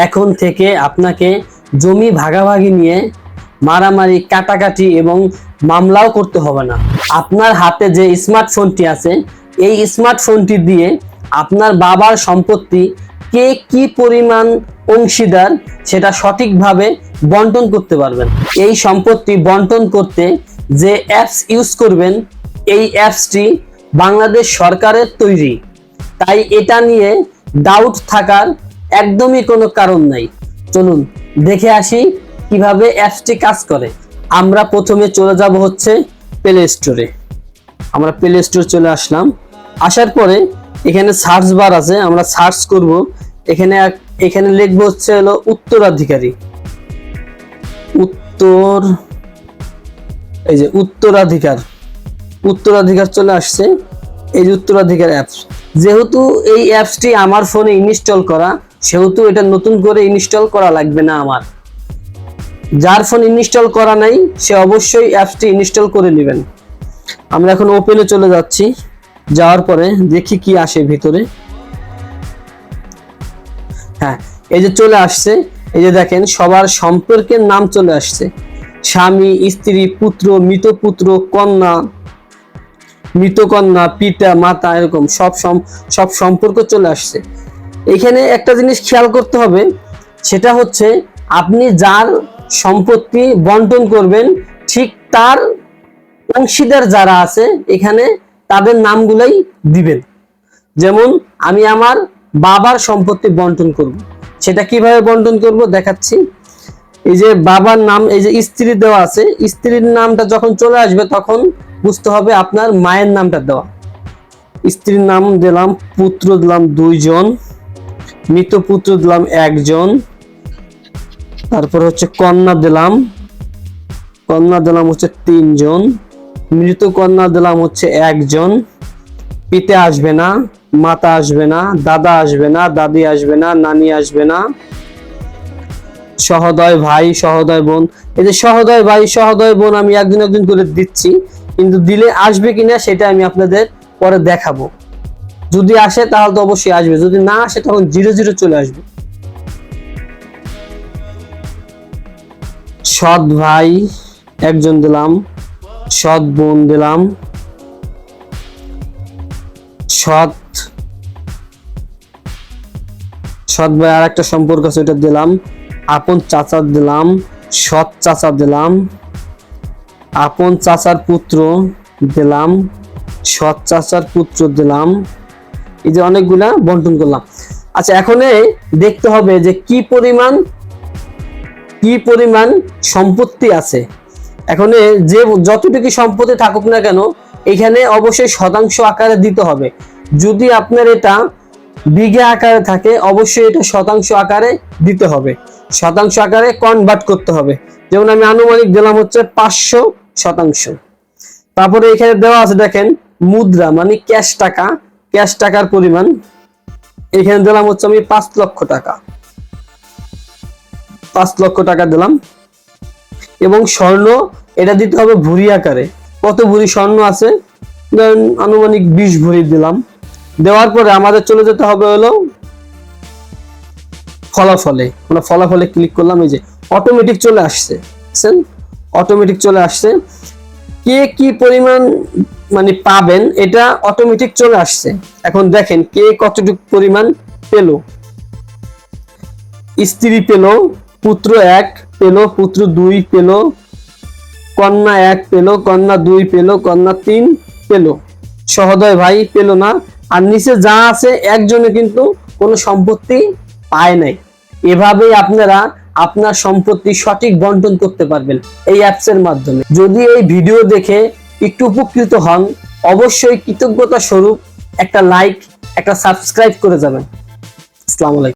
এখন থেকে আপনাকে জমি ভাগাভাগি নিয়ে মারামারি, কাটাকাটি এবং মামলাও করতে হবে না। আপনার হাতে যে স্মার্টফোনটি আছে, এই স্মার্টফোনটি দিয়ে আপনার বাবার সম্পত্তি কে কি পরিমাণ অংশীদার সেটা সঠিকভাবে বন্টন করতে পারবেন। এই সম্পত্তি বন্টন করতে যে অ্যাপস ইউজ করবেন, এই অ্যাপসটি বাংলাদেশ সরকারের তৈরি, তাই এটা নিয়ে ডাউট থাকার একদমই কোনো কারণ নাই। চলুন দেখে আসি কিভাবে অ্যাপসটি কাজ করে। আমরা প্রথমে চলে যাব হচ্ছে প্লে স্টোরে। আমরা প্লে স্টোর চলে আসলাম। আসার পরে এখানে সার্চ বার আছে, আমরা সার্চ করব। এখানে লিখবো হচ্ছে হলো উত্তরাধিকারী। এই যে উত্তরাধিকার চলে আসছে। এই যে উত্তরাধিকার অ্যাপস, যেহেতু এই অ্যাপসটি আমার ফোনে ইনস্টল করা, সেহেতু এটা নতুন করে ইনস্টল করা লাগবে না। আমার যার ফোন ইনস্টল করা নাই সে অবশ্যই অ্যাপসটি ইনস্টল করে নেবেন। আমরা এখন ওপেনে চলে যাচ্ছি। যাওয়ার পরে দেখি কি আসে ভিতরে। হ্যাঁ, এই যে চলে আসছে। এই যে দেখেন সবার সম্পর্কের নাম চলে আসছে, স্বামী, স্ত্রী, পুত্র, মৃত পুত্র, কন্যা, মৃত কন্যা, পিতা, মাতা, এরকম সব সম্পর্ক চলে আসছে। এখানে একটা জিনিস খেয়াল করতে হবে, সেটা হচ্ছে আপনি যার সম্পত্তি বন্টন করবেন ঠিক তার অংশীদার যারা আছে এখানে তাদের নামগুলাই দিবেন। যেমন আমি আমার বাবার সম্পত্তি বন্টন করব, সেটা কিভাবে বন্টন করব দেখাচ্ছি। এই যে বাবার নাম, এই যে স্ত্রী দেওয়া আছে, স্ত্রীর নামটা যখন চলে আসবে তখন বুঝতে হবে আপনার মায়ের নামটা দেওয়া। স্ত্রীর নাম দিলাম, পুত্র দিলাম 2 জন, মৃত পুত্র দিলাম 1 জন, তারপর হচ্ছে কন্যা দিলাম হচ্ছে 3 জন, মৃত কন্যা দিলাম হচ্ছে 1 জন, পিতা আসবে না, মাতা আসবে না, দাদা আসবে না, দাদি আসবে না, নানি আসবে না, সহোদয় ভাই, সহোদয় বোন। এই যে সহোদয় ভাই, সহোদয় বোন আমি একজন করে দিচ্ছি, কিন্তু দিলে আসবে কিনা সেটা আমি আপনাদের পরে দেখাবো। যদি আসে তাহলে তো অবশ্যই আসবে, যদি না আসে তখন 0 চলে আসবে। সৎ ভাই 1 জন দিলাম, সৎ বোন দিলাম, সৎ ভাই আর একটা সম্পর্ক আছে ওটা দিলাম, আপন চাচা দিলাম, সৎ চাচা দিলাম, আপন চাচার পুত্র দিলাম, সৎ চাচার পুত্র দিলাম। এই যে অনেকগুলা বন্টন করলাম। আচ্ছা, এখন দেখতে হবে যে কি পরিমাণ সম্পত্তি আছে। এখন যে যতটুকু সম্পত্তি থাকুক না কেন এখানে অবশ্যই শতাংশ আকারে দিতে হবে। যদি আপনার এটা বিঘা আকারে থাকে অবশ্যই এটা শতাংশ আকারে দিতে হবে, শতাংশ আকারে কনভার্ট করতে হবে। যেমন আমি আনুমানিক দিলাম হচ্ছে 500%। তারপরে এখানে দেওয়া আছে দেখেন মুদ্রা, মানে ক্যাশ টাকার পরিমাণ। এখানে দিলাম হচ্ছে আমি 5 লক্ষ টাকা, 5 লক্ষ টাকা দিলাম। এবং স্বর্ণ এটা দিতে হবে ভরি আকারে। কত ভরি স্বর্ণ আছে, ধরেন আনুমানিক 20 ভরি দিলাম। দেওয়ার পরে আমাদের চলে যেতে হবে হলো ফলাফলে। আমরা ফলাফলে ক্লিক করলাম। এই যে অটোমেটিক চলে আসছে, অটোমেটিক চলে আসছে কে কি পরিমাণ মানে পাবেন এটা অটোমেটিক চলে আসছে। এখন দেখেন কে কতটুকু পরিমাণ পেল। স্ত্রী পেল, পুত্র 1 পেল, পুত্র 2 পেল, কন্যা 1 পেল, কন্যা 2 পেল, কন্যা 3 পেল, সহোদয় ভাই পেল না। আর নিচে যা আছে একজনে কিন্তু কোনো সম্পত্তি পায় নাই। এভাবেই আপনারা আপনার সম্পত্তি সঠিক বন্টন করতে পারবেন এই অ্যাপসের মাধ্যমে। যদি এই ভিডিও দেখে একটু উপকৃত হন অবশ্যই কৃতজ্ঞতা স্বরূপ একটা লাইক, একটা সাবস্ক্রাইব করে যাবেন। আসসালামু আলাইকুম।